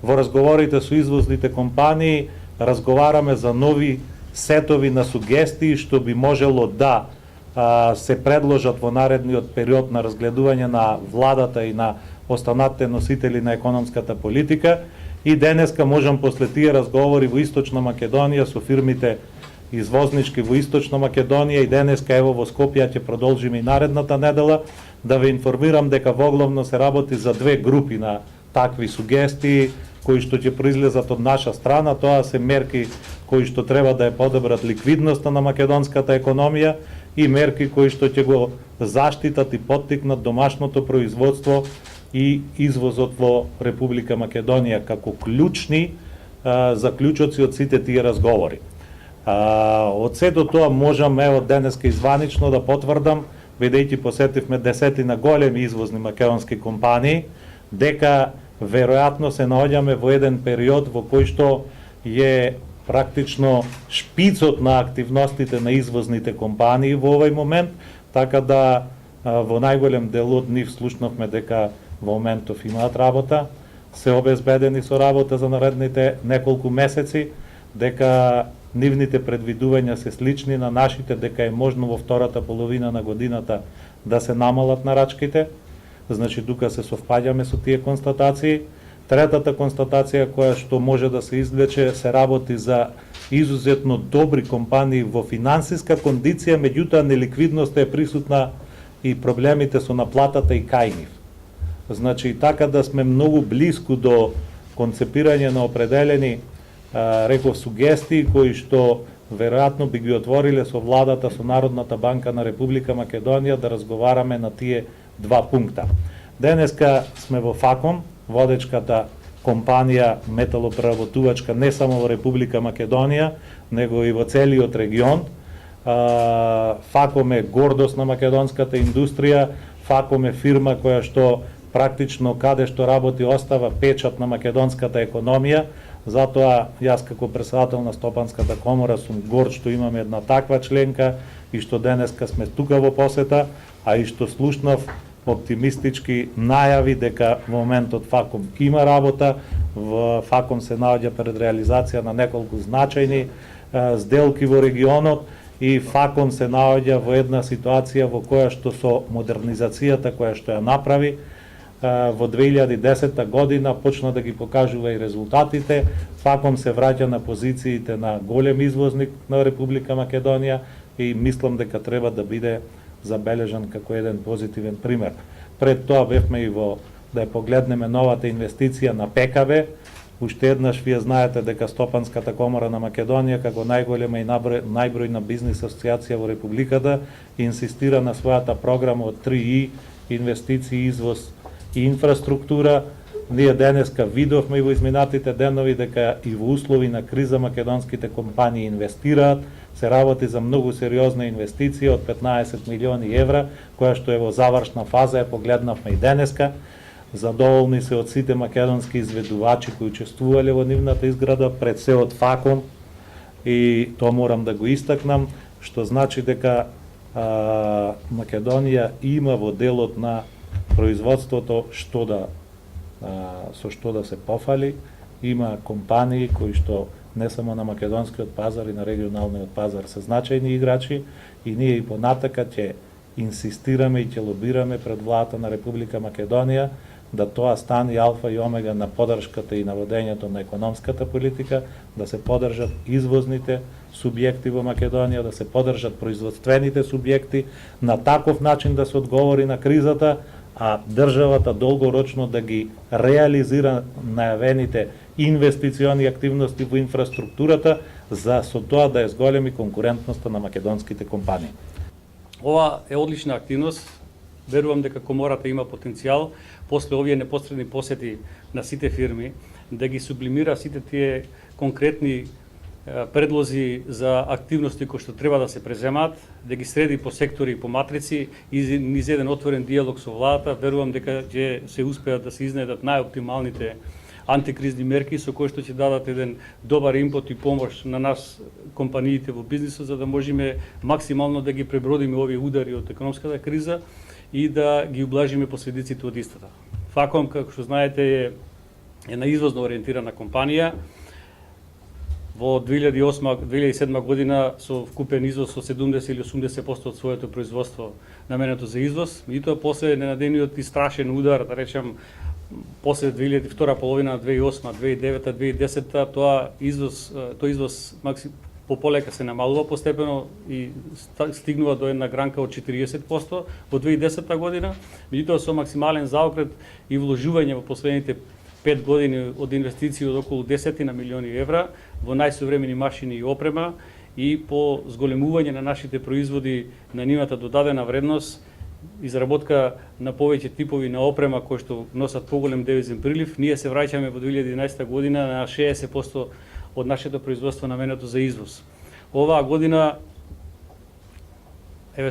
Во разговорите со извозните компании разговараме за нови сетови на сугестии што би можело да се предложат во наредниот период на разгледување на владата и на останатите носители на економската политика. И денеска можам после тие разговори во Источна Македонија со фирмите извознички во Источна Македонија и денеска ево во Скопје ќе продолжиме и наредната недела да ве информирам дека воглавно се работи за две групи на такви сугестии кои што ќе произлезат од наша страна. Тоа се мерки кои што треба да ја подобрат ликвидноста на македонската економија и мерки кои што ќе го заштитат и поттикнат домашното производство и извозот во Република Македонија како клучни заклучоци од сите тие разговори. Од сето тоа можам ево денеска изванично да потврдам, бидејќи посетивме десетина големи извозни македонски компании, дека веројатно се наоѓаме во еден период во кој што е практично шпицот на активностите на извозните компании во овој момент, така да во најголем дел од нив слушнавме дека во моментов имаат работа, се обезбедени со работа за наредните неколку месеци, дека нивните предвидувања се слични на нашите, дека е можно во втората половина на годината да се намалат нарачките. Значи, тука се совпаѓаме со тие констатации. Третата констатација која што може да се извлече, се работи за изузетно добри компании во финансиска кондиција, меѓутоа неликвидноста е присутна и проблемите со наплатата и кај нив. Значи, така да сме многу близко до концепирање на определени реков сугестии кои што веројатно би ги отвориле со владата, со Народната банка на Република Македонија да разговараме на тие два пункта. Денеска сме во ФАКОМ, водечката компанија металопреработувачка не само во Република Македонија, него и во целиот регион. ФАКОМ е гордост на македонската индустрија, ФАКОМ е фирма која што практично каде што работи остава печат на македонската економија. Затоа јас како претседател на Стопанската комора сум горд што имаме една таква членка и што денеска сме тука во посета, а и што слушнав оптимистички најави дека во моментот ФАКОМ има работа, ФАКОМ се наоѓа пред реализација на неколку значајни сделки во регионот и ФАКОМ се наоѓа во една ситуација во која што со модернизацијата која што ја направи во 2010 година почна да ги покажува и резултатите. ФАКОМ се враќа на позициите на голем извозник на Република Македонија и мислам дека треба да биде забележан како еден позитивен пример. Пред тоа бевме и во да ја погледнеме новата инвестиција на ПКБ. Уште еднаш вие знаете дека Стопанската комора на Македонија како најголема и најбројна бизнис асоциација во републиката инсистира на својата програма од 3И инвестиции, извоз и инфраструктура. Ние денеска видовме и во изминатите денови дека и во услови на криза македонските компании инвестираат, се работи за многу сериозна инвестиција од 15 милиони евра, која што е во завршна фаза, ја погледнавме и денеска. Задоволни се од сите македонски изведувачи кои учествувале во нивната изграда, пред се од ФАКОМ, и тоа морам да го истакнам, што значи дека Македонија има во делот на производството со што да се пофали. Има компании кои што не само на македонскиот пазар и на регионалниот пазар се значајни играчи и ние и понатака ќе инсистираме и ќе лобираме пред владата на Република Македонија да тоа стане алфа и омега на поддршката и на водењето на економската политика, да се поддржат извозните субјекти во Македонија, да се поддржат производствените субјекти, на таков начин да се одговори на кризата, а државата долгорочно да ги реализира најавените инвестициони активности во инфраструктурата, за со тоа да ја зголеми конкурентноста на македонските компании. Ова е одлична активност. Верувам дека комората има потенцијал после овие непосредни посети на сите фирми да ги сублимира сите тие конкретни предлози за активности кои што треба да се преземат, да ги среди по сектори и по матрици и низ еден отворен диалог со владата. Верувам дека ќе се успеат да се изнедат најоптималните антикризни мерки со кои што ќе дадат еден добар импот и помош на нас компаниите во бизнисот, за да можеме максимално да ги пребродиме овие удари од економската криза и да ги ублажиме последиците од истата. ФАКОМ, како што знаете, е една извозно ориентирана компанија. Во 2007 година со вкупен извоз со 70 или 80% од своето производство наменето за извоз. Меѓутоа после ненадениот и страшен удар, да речем, после 2002 половина на 2008, 2009, 2010, тој извоз полека се намалува постепено и стигнува до една гранка од 40% во 2010 година, меѓутоа со максимален заокрет и вложување во последните 5 години од инвестиции од околу 10 милиони евра во најсовремени машини и опрема и по зголемување на нашите производи на нивната додадена вредност, изработка на повеќе типови на опрема кои што носат поголем девизен прилив, ние се враќаме во 2011 година на 60% од нашето производство наменето за извоз. Оваа година,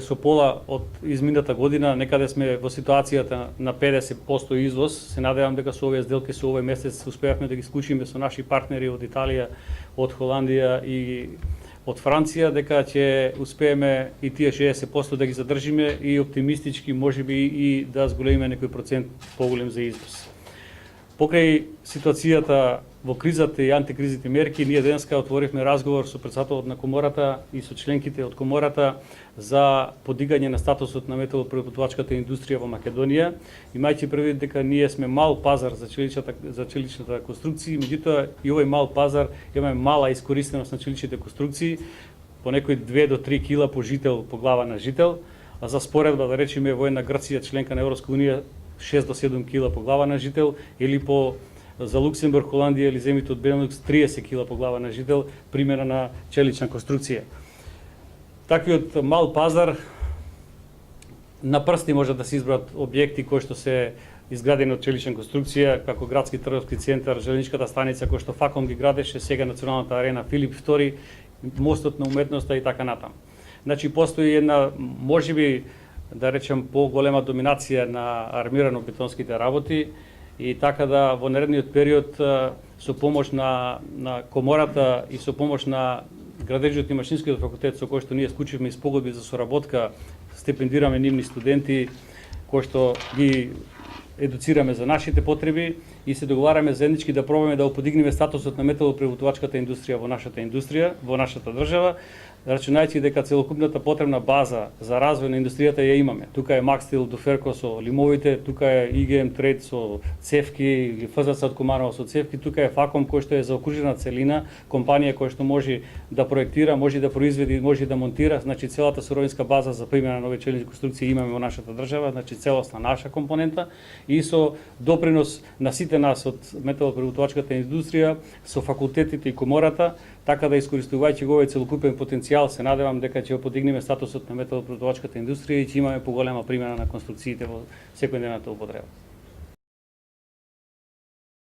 со пола од измината година, некаде сме во ситуацијата на 50% извоз. Се надевам дека со овие сделки со овој месец успеавме да ги склучиме со наши партнери од Италија, од Холандија и од Франција, дека ќе успееме и тие 60% да ги задржиме и оптимистички можеби и да зголемиме некој процент поголем за извоз. Покрај ситуацијата во кризата и антикризните мерки, ние денеска отворивме разговор со претседателот на комората и со членките од комората за подигање на статусот на металопреработвачката индустрија во Македонија, имајќи предвид дека ние сме мал пазар за челичната конструкции, меѓутоа и овој мал пазар имаме мала искористеност на челичните конструкции, по некои 2 до 3 кила по жител, по глава на жител, а за споредба да речеме во една Грција членка на Европска унија 6 до 7 кила по глава на жител, или за Луксембург, Холандија или земјите од Бенелукс 30 кила по глава на жител, примера на челична конструкција. Таквиот мал пазар, на прсти може да се избрат објекти кои што се изградени од челична конструкција, како градски трговски центар, железничката станица кој што ФАКОМ ги градеше, сега Националната арена Филип II, мостот на уметноста и така натаму. Значи постои една, можеби да речем, поголема доминација на армирано-бетонските работи и така да во наредниот период со помош на комората и со помош на градежот и машинскиот факултет со кој што ние склучивме спогодби за соработка, стипендираме нивни студенти кои што ги едуцираме за нашите потреби и се договараме заеднички да пробаме да подигнеме статусот на металопреработвачката индустрија во нашата држава, рачунајќи дека целокупната потребна база за развој на индустријата ја имаме. Тука е Макстил Дуферко со лимовите, тука е ИГМ Трейд со цевки, или ФЗЦ од Куманово со цевки, тука е ФАКОМ кој што е заокружена целина, компанија која што може да проектира, може да произведи, може да монтира, значи целата суровинска база за примена на овие челични конструкции имаме во нашата држава, значи целосна наша компонента и со допринос на сите нас од металопреработвачката индустрија, со факултетите и комората, така да искористувајќи го овој целокупен потенцијал, се надевам дека ќе подигнеме статусот на металопреработвачката индустрија и ќе имаме поголема примена на конструкциите во секојдневната употреба.